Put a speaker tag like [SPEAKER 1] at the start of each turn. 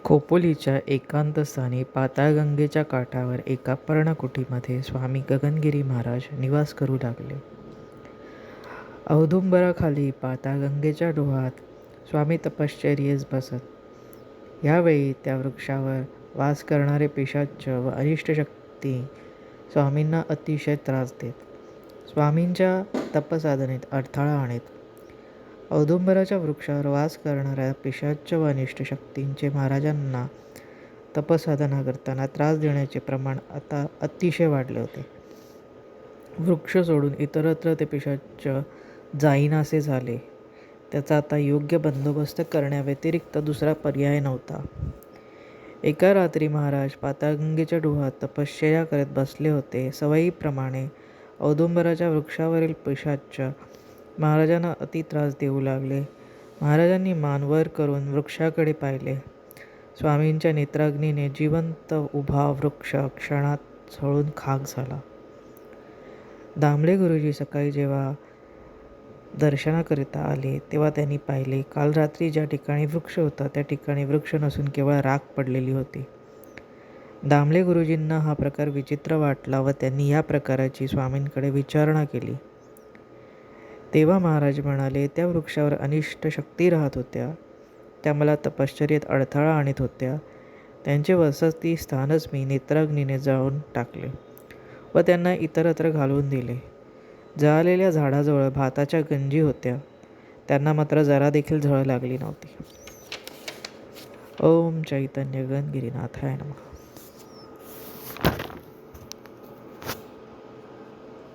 [SPEAKER 1] खोपोलीच्या एकांत स्थानी पाताळगंगेच्या काठावर एका पर्णकुटीमध्ये स्वामी गगनगिरी महाराज निवास करू लागले. औदुंबराखाली पाताळगंगेच्या डोहात स्वामी तपश्चर्येस बसत. यावेळी त्या वृक्षावर वास करणारे पिशाच्च व अनिष्ट शक्ती स्वामींना अतिशय त्रास देत. स्वामींच्या तपसाधनेत अडथळा आणत. औदुंबराच्या वृक्षावर वास करणाऱ्या पिशाच्च व अनिष्ट शक्तींचे महाराजांना तपसाधना करताना त्रास देण्याचे प्रमाण आता अतिशय वाढले होते. वृक्ष सोडून इतरत्र ते पिशाच्च जाईनासे झाले. त्याचा आता योग्य बंदोबस्त करण्याव्यतिरिक्त दुसरा पर्याय नव्हता. एका रात्री महाराज पाताळगंगेच्या डोहात तपश्चर्या करत बसले होते. सवयीप्रमाणे औदुंबराच्या वृक्षावरील पिशाच्च महाराजांना अति त्रास देऊ लागले. महाराजांनी मान वर करून वृक्षाकडे पाहिले. स्वामींच्या नेत्राग्नीने जिवंत उभा वृक्ष क्षणात जळून खाक झाला. दामले गुरुजी सकाळी जेव्हा दर्शनाकरिता आले तेव्हा त्यांनी पाहिले, काल रात्री ज्या ठिकाणी वृक्ष होता त्या ठिकाणी वृक्ष नसून केवळ राख पडलेली होती. दामले गुरुजींना हा प्रकार विचित्र वाटला व त्यांनी या प्रकाराची स्वामींकडे विचारणा केली. तेव्हा महाराज म्हणाले, त्या वृक्षावर अनिष्ट शक्ती राहत होत्या. त्या मला तपश्चर्येत अडथळा आणत होत्या. त्यांचे वसतिस्थानच मी नेत्राग्नीने जाळून टाकले व त्यांना इतरत्र घालवून दिले. जळालेल्या झाडाजवळ भाताच्या गंजी होत्या. त्यांना मात्र जरा देखील झळ लागली नव्हती. ओम चैतन्य गणगिरीनाथाय नमः.